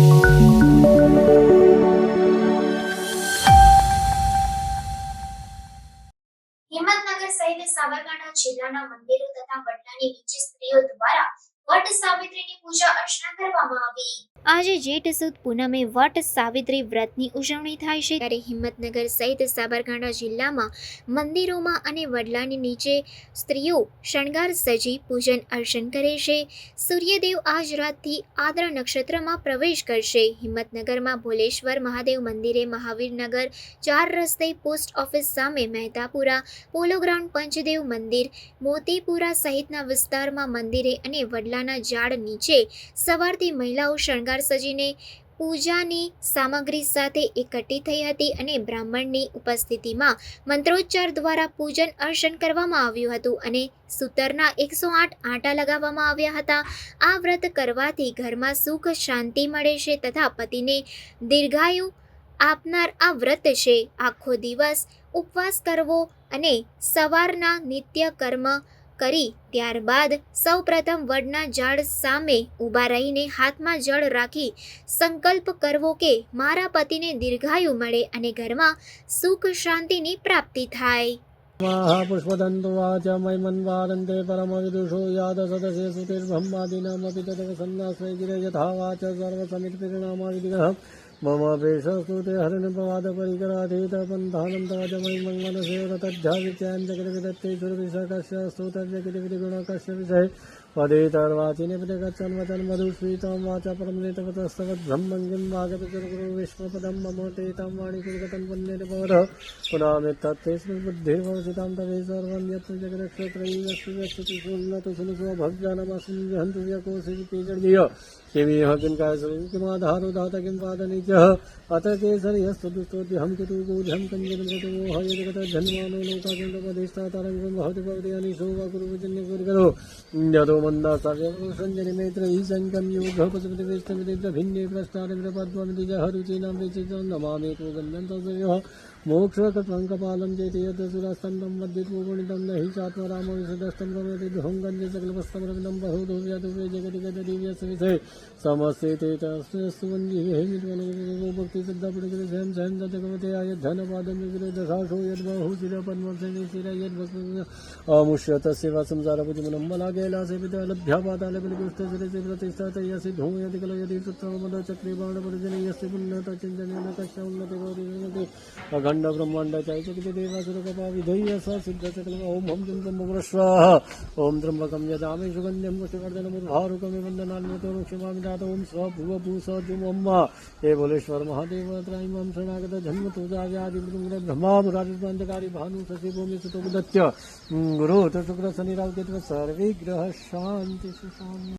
હિંમતનગર સહિત સાબરકાંઠા જિલ્લાના મંદિરો તથા વડલાની નીચે સ્ત્રીઓ દ્વારા વટ સાવિત્રીની પૂજા અર્ચના કરવામાં આવી। આજે જેઠ સુદ પૂનમે વટ સાવિત્રી વ્રતની ઉજવણી થાય છે, ત્યારે હિંમતનગર સહિત સાબરકાંઠા જિલ્લામાં મંદિરોમાં અને વડલાની નીચે સ્ત્રીઓ શણગાર સજી પૂજન અર્ચન કરે છે। સૂર્યદેવ આજ રાતથી આદ્ર નક્ષત્રમાં પ્રવેશ કરશે। હિંમતનગરમાં ભોલેશ્વર મહાદેવ મંદિરે, મહાવીરનગર 4 રસ્તે, પોસ્ટ ઓફિસ સામે, મહેતાપુરા, પોલો ગ્રાઉન્ડ, પંચદેવ મંદિર, મોતીપુરા સહિતના વિસ્તારમાં મંદિરે અને વડલાના ઝાડ નીચે સવારથી મહિલાઓ શણગાર સજીને પૂજાની સામગ્રી સાથે એકઠી થઈ હતી અને બ્રાહ્મણની ઉપસ્થિતિમાં મંત્રોચ્ચાર દ્વારા પૂજન અર્ચન કરવામાં આવ્યું હતું અને સૂતરના 108 આંટા લગાવવામાં આવ્યા હતા। આ વ્રત કરવાથી ઘરમાં સુખ શાંતિ મળે છે તથા પતિને દીર્ઘાયુ આપનાર આ વ્રત છે। આખો દિવસ ઉપવાસ કરવો અને સવારના નિત્ય કર્મ કરી ત્યારબાદ સૌપ્રથમ વડના ઝાડ સામે ઊભા રહીને હાથમાં જળ રાખી સંકલ્પ કરવો કે મારા પતિને દીર્ઘાયુ મળે અને ઘરમાં સુખ શાંતિની પ્રાપ્તિ થાય। પુષ્પદંતવાચ મૈમન્વારંતે પરમવિદુષો યાદ સદસે સુતિર્બ્રહ્માદીનામપિ તદવસન્નાશ્રય ગિરે યથા વાચ સર્વસમિતપિરણામા વિધિગઃ મમ ભેષસ્તુતે હરિણપ્રવાદ પરિકરાધીત પંથાનંતાચ મૈમંગલસે રતજ્જાવિત્યાન જગદવિદત્તે સુરવિશકસ્ય સ્તુતવ્યકિતિવિધિગુણકસ્ય વિષય પદેતર્વાચીને પ્રગચ્છન્વચન મધુસ્વીતાં વાચા પરમનેતવતસ્તવદ્બ્રહ્મંગીં વાગપિતર્ગુરુ વિશ્વપદં મમ તેતાં વાણીકુર્ગतं પુણ્યનિબોધ પુનામિત્તત્તેસ્મિ બુદ્ધિર્ભવસિતાं તવે સર્વં યત્ર જગદક્ષત્રયસ્તુ યસ્તુતિ સુન્નતુ સુનિસો ભવ્યાનમસ્મિં વિહન્તુ વ્યકોસિપીજડ્ય किमिह किं कायसुरिं किमाधारो दात किं पादनीचः अत केसर्यस्तुस्तोद्यहं कुतुकोऽध्यं कञ्जनमृतमो हयजगतधन्वानो लोकाकिन्दपदेष्टातारङ्गं भवति भवति अनिशो वा कुरुवजन्यकुर्गरो यतो मन्दासाव्यसञ्जनिमेत्र ईशङ्कं योगः पशुपतिवेष्टमितिभिन्ने प्रष्टारमिरपद्ममिति जहरुचीनां विचित्रं नमामि पूगन्धं तद्वयोः मोक्षकटङ्कपालं चेति यद्सुरास्तन्तं वद्यत्वगुणितं न हि चात्मरामविशदस्तं रमयति ध्वंगन्ये सकलवस्तमरविदं बहुधोव्याधुवे जगति गतदिव्यस्य विषये समस्ते ते तस्मस्तु वन्दिहेमित्वनगो भक्तिसिद्धपुरुषं सहं तजगमते आयद्धनपादं विग्रहदशाशो यद्बहुशिरपद्मसेनि शिर यद्भक्ति अमुष्यतस्य वा संसारपुजमनं बलागैलासे पितलभ्यापातालबलिकुष्ठशिरसि प्रतिष्ठतयसि धूमयति कलयति पुत्रमदचक्रे बाणपरिजनयस्य पुण्यतचिन्तनेन कस्य उन्नति भवति अखण्ड ब्रह्माण्ड चैतन्य देवासुरकपा विधेय स सिद्धसकलम् ओम हम त्र्यम्बकं स्वाहा ओम त्र्यम्बकं यजामहे सुगन्धिं पुष्टिवर्धनमुर्वारुकमिव वन्दनान्यतो क्षमामि दात ओम स्वभुवभूषजुमम्मा हे भोलेश्वर महादेव त्रयीमं शरणागत जन्मतुजाव्यादिमृङ्ग ब्रह्मा मुरारिर्बन्धकारी भानु शशि भूमि सुतोदत्य गुरु शुक्र शनि राहु केतु सर्वे ग्रह शांति सुशांति।